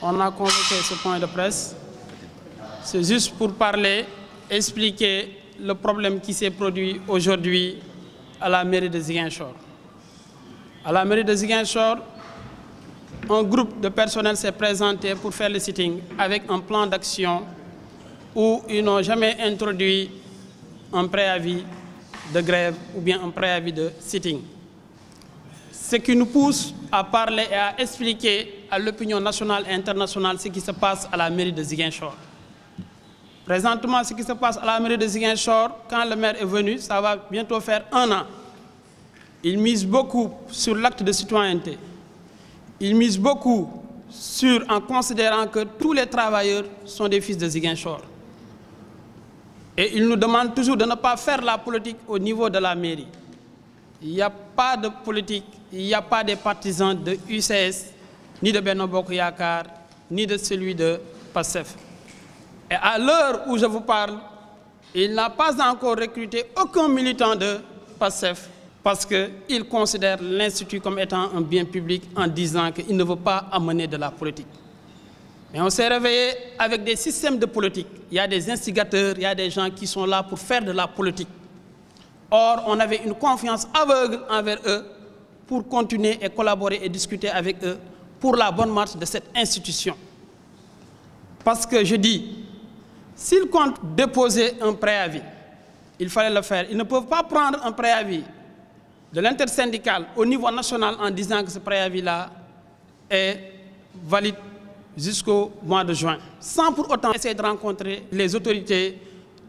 on a convoqué ce point de presse. C'est juste pour parler, expliquer le problème qui s'est produit aujourd'hui à la mairie de Ziguinchor. À la mairie de Ziguinchor, un groupe de personnel s'est présenté pour faire le sitting avec un plan d'action où ils n'ont jamais introduit un préavis de grève ou bien un préavis de sitting. Ce qui nous pousse à parler et à expliquer à l'opinion nationale et internationale ce qui se passe à la mairie de Ziguinchor. Présentement, ce qui se passe à la mairie de Ziguinchor, quand le maire est venu, ça va bientôt faire 1 an. Il mise beaucoup sur l'acte de citoyenneté. Il mise beaucoup en considérant que tous les travailleurs sont des fils de Ziguinchor. Et il nous demande toujours de ne pas faire la politique au niveau de la mairie. Il n'y a pas de politique, il n'y a pas des partisans de UCS, ni de Benno Bokk Yakaar, ni de celui de PASTEF. Et à l'heure où je vous parle, il n'a pas encore recruté aucun militant de PASTEF parce qu'il considère l'Institut comme étant un bien public en disant qu'il ne veut pas amener de la politique. Mais on s'est réveillé avec des systèmes de politique. Il y a des instigateurs, il y a des gens qui sont là pour faire de la politique. Or, on avait une confiance aveugle envers eux pour continuer et collaborer et discuter avec eux pour la bonne marche de cette institution. Parce que je dis, s'ils comptent déposer un préavis, il fallait le faire. Ils ne peuvent pas prendre un préavis de l'intersyndical au niveau national en disant que ce préavis-là est valide jusqu'au mois de juin, sans pour autant essayer de rencontrer les autorités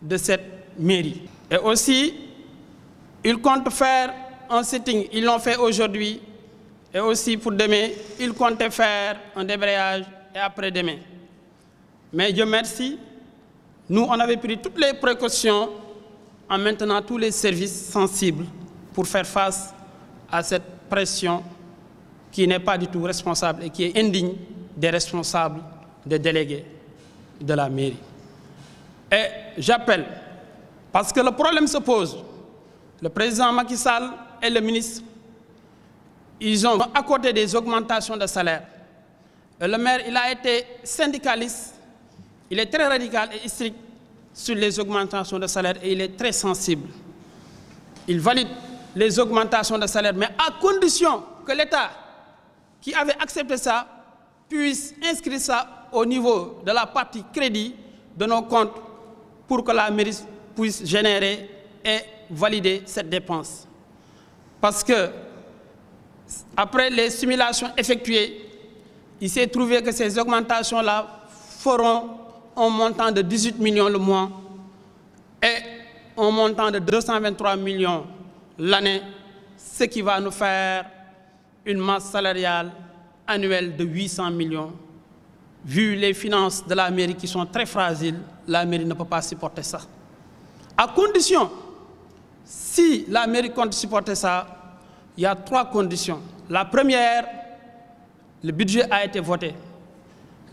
de cette mairie. Et aussi, ils comptent faire un sitting, ils l'ont fait aujourd'hui, et aussi pour demain, ils comptaient faire un débrayage et après-demain. Mais Dieu merci, nous, on avait pris toutes les précautions en maintenant tous les services sensibles pour faire face à cette pression qui n'est pas du tout responsable et qui est indigne des responsables, des délégués de la mairie. Et j'appelle, parce que le problème se pose, le président Macky Sall et le ministre, ils ont accordé des augmentations de salaire. Et le maire, il a été syndicaliste, il est très radical et strict sur les augmentations de salaire et il est très sensible. Il valide les augmentations de salaire, mais à condition que l'État, qui avait accepté ça, puisse inscrire ça au niveau de la partie crédit de nos comptes pour que la mairie puisse générer et valider cette dépense. Parce que, après les simulations effectuées, il s'est trouvé que ces augmentations-là feront un montant de 18 millions le mois et un montant de 223 millions l'année, ce qui va nous faire une masse salariale annuelle de 800 millions. Vu les finances de la mairie qui sont très fragiles, la mairie ne peut pas supporter ça. À condition, si la mairie compte supporter ça, il y a 3 conditions. La première, le budget a été voté.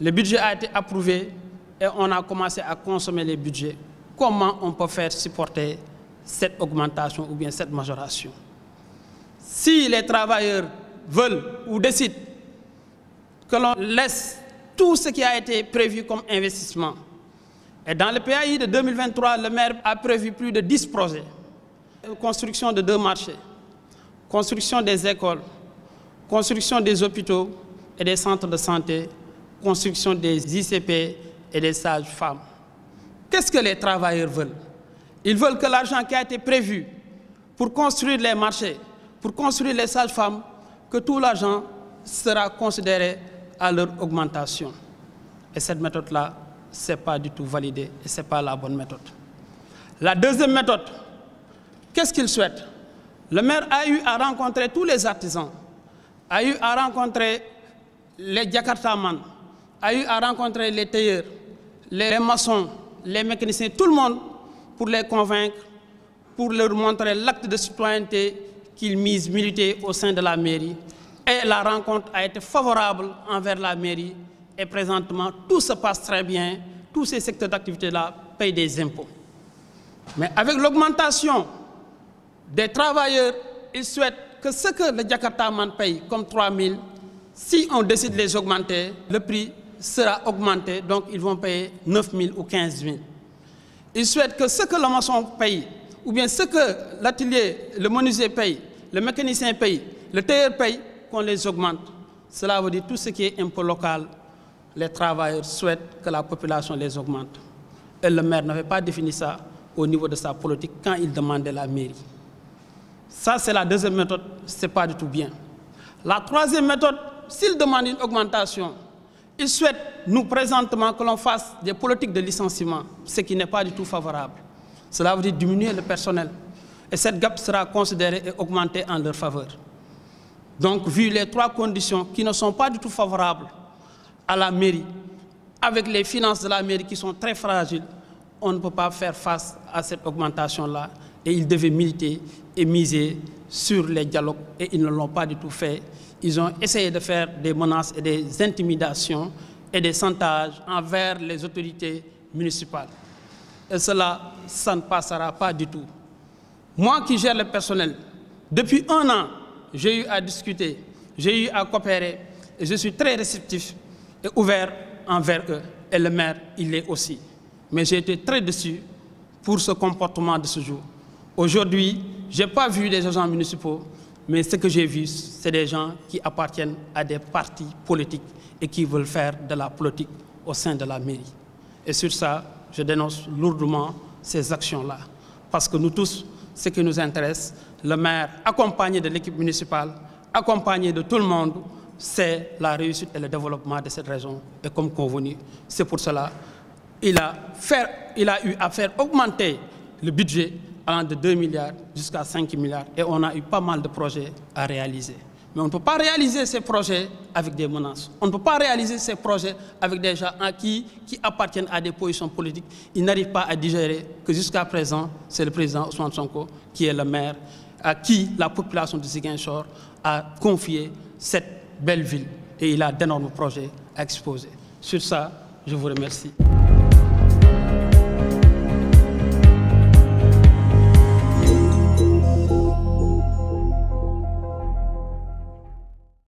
Le budget a été approuvé et on a commencé à consommer les budgets. Comment on peut faire supporter cette augmentation ou bien cette majoration? Si les travailleurs veulent ou décident que l'on laisse tout ce qui a été prévu comme investissement. Et dans le PAI de 2023, le maire a prévu plus de 10 projets. Construction de 2 marchés, construction des écoles, construction des hôpitaux et des centres de santé, construction des ICP et des sages-femmes. Qu'est-ce que les travailleurs veulent? Ils veulent que l'argent qui a été prévu pour construire les marchés, pour construire les sages-femmes, que tout l'argent sera considéré à leur augmentation. Et cette méthode-là, ce n'est pas du tout validé et ce n'est pas la bonne méthode. La deuxième méthode, qu'est-ce qu'ils souhaitent? Le maire a eu à rencontrer tous les artisans, a eu à rencontrer les Jakartaman, a eu à rencontrer les tailleurs, les maçons, les mécaniciens, tout le monde pour les convaincre, pour leur montrer l'acte de citoyenneté qu'ils misent militer au sein de la mairie. Et la rencontre a été favorable envers la mairie et présentement tout se passe très bien, tous ces secteurs d'activité-là payent des impôts. Mais avec l'augmentation des travailleurs, ils souhaitent que ce que le Jakartaman paye comme 3 000, si on décide de les augmenter, le prix sera augmenté, donc ils vont payer 9 000 ou 15 000. Ils souhaitent que ce que le maçon paye, ou bien ce que l'atelier, le menuisier paye, le mécanicien paye, le tailleur paye, qu'on les augmente. Cela veut dire tout ce qui est impôt local, les travailleurs souhaitent que la population les augmente. Et le maire n'avait pas défini ça au niveau de sa politique quand il demandait la mairie. Ça, c'est la deuxième méthode, ce n'est pas du tout bien. La troisième méthode, s'il demande une augmentation, il souhaite, nous, présentement, que l'on fasse des politiques de licenciement, ce qui n'est pas du tout favorable. Cela veut dire diminuer le personnel. Et cette gap sera considérée et augmentée en leur faveur. Donc, vu les trois conditions qui ne sont pas du tout favorables à la mairie, avec les finances de la mairie qui sont très fragiles, on ne peut pas faire face à cette augmentation-là. Et ils devaient militer et miser sur les dialogues et ils ne l'ont pas du tout fait. Ils ont essayé de faire des menaces et des intimidations et des chantages envers les autorités municipales. Et cela, ça ne passera pas du tout. Moi qui gère le personnel, depuis 1 an, j'ai eu à discuter, j'ai eu à coopérer et je suis très réceptif et ouvert envers eux. Et le maire, il l'est aussi. Mais j'ai été très déçu pour ce comportement de ce jour. Aujourd'hui, je n'ai pas vu des agents municipaux, mais ce que j'ai vu, c'est des gens qui appartiennent à des partis politiques et qui veulent faire de la politique au sein de la mairie. Et sur ça, je dénonce lourdement ces actions-là. Parce que nous tous, ce qui nous intéresse, le maire accompagné de l'équipe municipale, accompagné de tout le monde, c'est la réussite et le développement de cette région. Et comme convenu, c'est pour cela qu'il a eu à faire augmenter le budget allant de 2 milliards jusqu'à 5 milliards. Et on a eu pas mal de projets à réaliser. Mais on ne peut pas réaliser ces projets avec des menaces. On ne peut pas réaliser ces projets avec des gens qui appartiennent à des positions politiques. Ils n'arrivent pas à digérer que jusqu'à présent, c'est le président Ousmane Sonko qui est le maire, à qui la population de Ziguinchor a confié cette belle ville. Et il a d'énormes projets à exposer. Sur ça, je vous remercie.